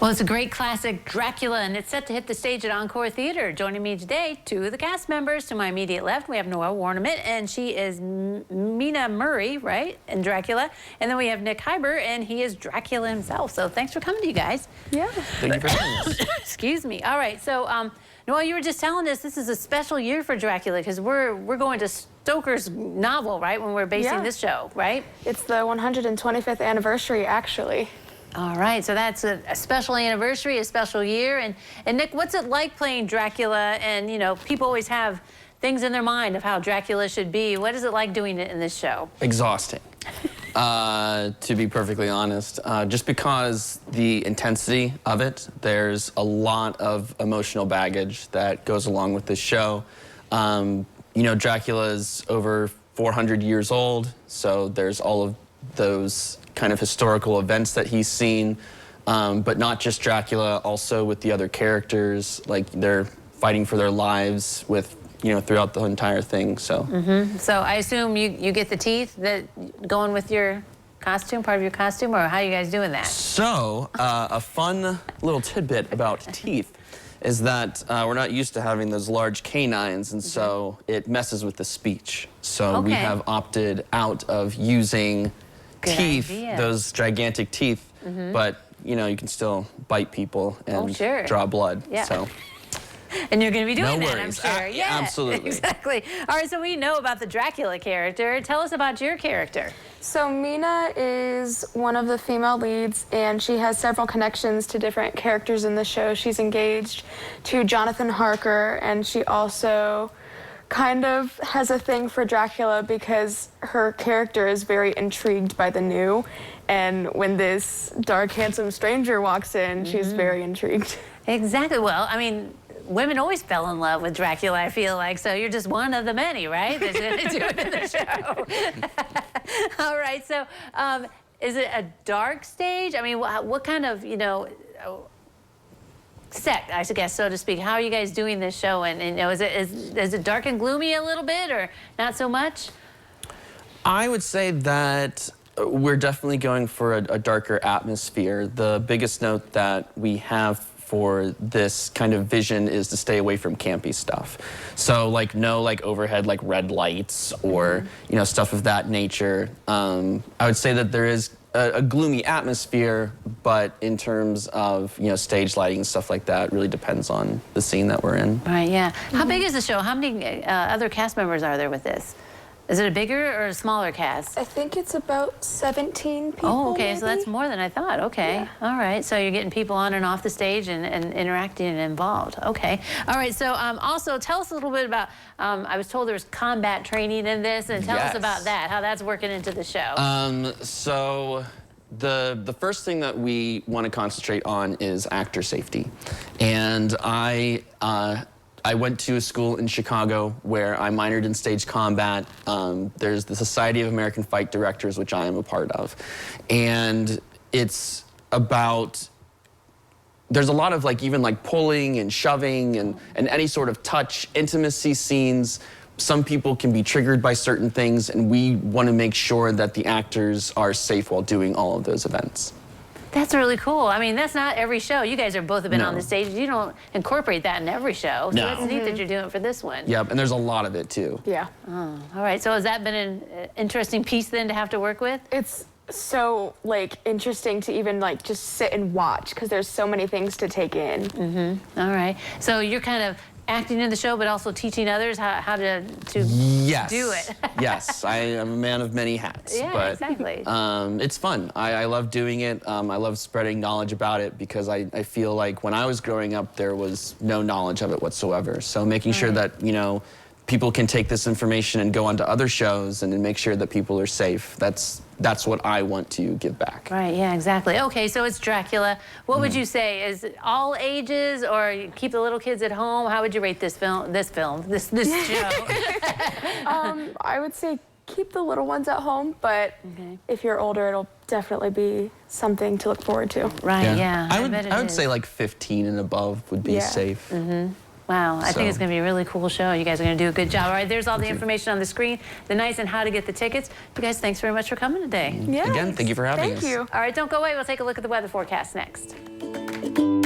Well, it's a great classic, Dracula, and it's set to hit the stage at Encore Theatre. Joining me today, two of the cast members. To my immediate left, we have Noelle Warnament, and she is Mina Murray, right, in Dracula. And then we have Nick Heiber, and he is Dracula himself. So thanks for coming to you guys. Yeah. Thank you for having us. Excuse me. All right, so Noelle, you were just telling us this is a special year for Dracula because we're going to Stoker's novel, right, when we're basing this show, right? It's the 125th anniversary, actually. All right, so that's a special anniversary, a special year. And Nick, what's it like playing Dracula? And, you know, people always have things in their mind of how Dracula should be. What is it like doing it in this show? Exhausting, to be perfectly honest. Just because the intensity of it, there's a lot of emotional baggage that goes along with this show. You know, Dracula is over 400 years old, so there's all of those kind of historical events that he's seen, but not just Dracula, also with the other characters, like they're fighting for their lives with, you know, throughout the entire thing, so. So I assume you get the teeth that going with your costume, part of your costume, or how are you guys doing that? So, a fun little tidbit about teeth is that we're not used to having those large canines, and so it messes with the speech. So we have opted out of using teeth, those gigantic teeth, but you know, you can still bite people and draw blood. So. And you're going to be doing No that, worries. I'm sure. Yeah, absolutely. Exactly. All right, so we know about the Dracula character. Tell us about your character. So Mina is one of the female leads, and she has several connections to different characters in the show. She's engaged to Jonathan Harker, and she also kind of has a thing for Dracula because her character is very intrigued by the new, and when this dark, handsome stranger walks in, she's very intrigued. Exactly. Well, I mean, women always fell in love with Dracula, I feel like, so you're just one of the many, right, that's going to do it in the show. All right, so is it a dark stage? I mean, what kind of, you know, set, I guess, so to speak? How are you guys doing this show? And you know, is it dark and gloomy a little bit, or not so much? I would say that we're definitely going for a darker atmosphere. The biggest note that we have for this kind of vision is to stay away from campy stuff. So like no like overhead like red lights or you know, stuff of that nature. I would say that there is a gloomy atmosphere, but in terms of, you know, stage lighting and stuff like that, really depends on the scene that we're in. Right, yeah. How big is the show? How many other cast members are there with this? Is it a bigger or a smaller cast? I think it's about 17 people. Oh, okay, maybe? so that's more than I thought. Okay, Yeah. All right. So you're getting people on and off the stage and interacting and involved. Okay, all right. So also tell us a little bit about. I was told there's combat training in this, and tell us about that. How that's working into the show. So the first thing that we want to concentrate on is actor safety, and I went to a school in Chicago where I minored in stage combat. There's the Society of American Fight Directors, which I am a part of. And it's about, there's a lot of like even like pulling and shoving and any sort of touch, intimacy scenes. Some people can be triggered by certain things, and we want to make sure that the actors are safe while doing all of those events. That's really cool. I mean, that's not every show. You guys are both have been on the stage. You don't incorporate that in every show. So it's neat that you're doing it for this one. Yep, and there's a lot of it too. Yeah. Oh, all right. So has that been an interesting piece then to have to work with? It's so like interesting to even like just sit and watch because there's so many things to take in. All right. So you're kind of acting in the show, but also teaching others how to do it. Yes, I am a man of many hats. Yeah, but, exactly. It's fun. I love doing it. I love spreading knowledge about it because I feel like when I was growing up, there was no knowledge of it whatsoever. So making sure that, you know, people can take this information and go on to other shows and make sure that people are safe. That's what I want to give back. Right, yeah, exactly. Okay, so it's Dracula. What would you say? Is it all ages, or you keep the little kids at home? How would you rate this show? I would say keep the little ones at home, but if you're older, it'll definitely be something to look forward to. Right, yeah. I would say like 15 and above would be safe. Wow, I think it's going to be a really cool show. You guys are going to do a good job. All right, there's all the information on the screen, the nights and how to get the tickets. You guys, thanks very much for coming today. Yeah. Again, thank you for having us. Thank you. All right, don't go away. We'll take a look at the weather forecast next. Bye.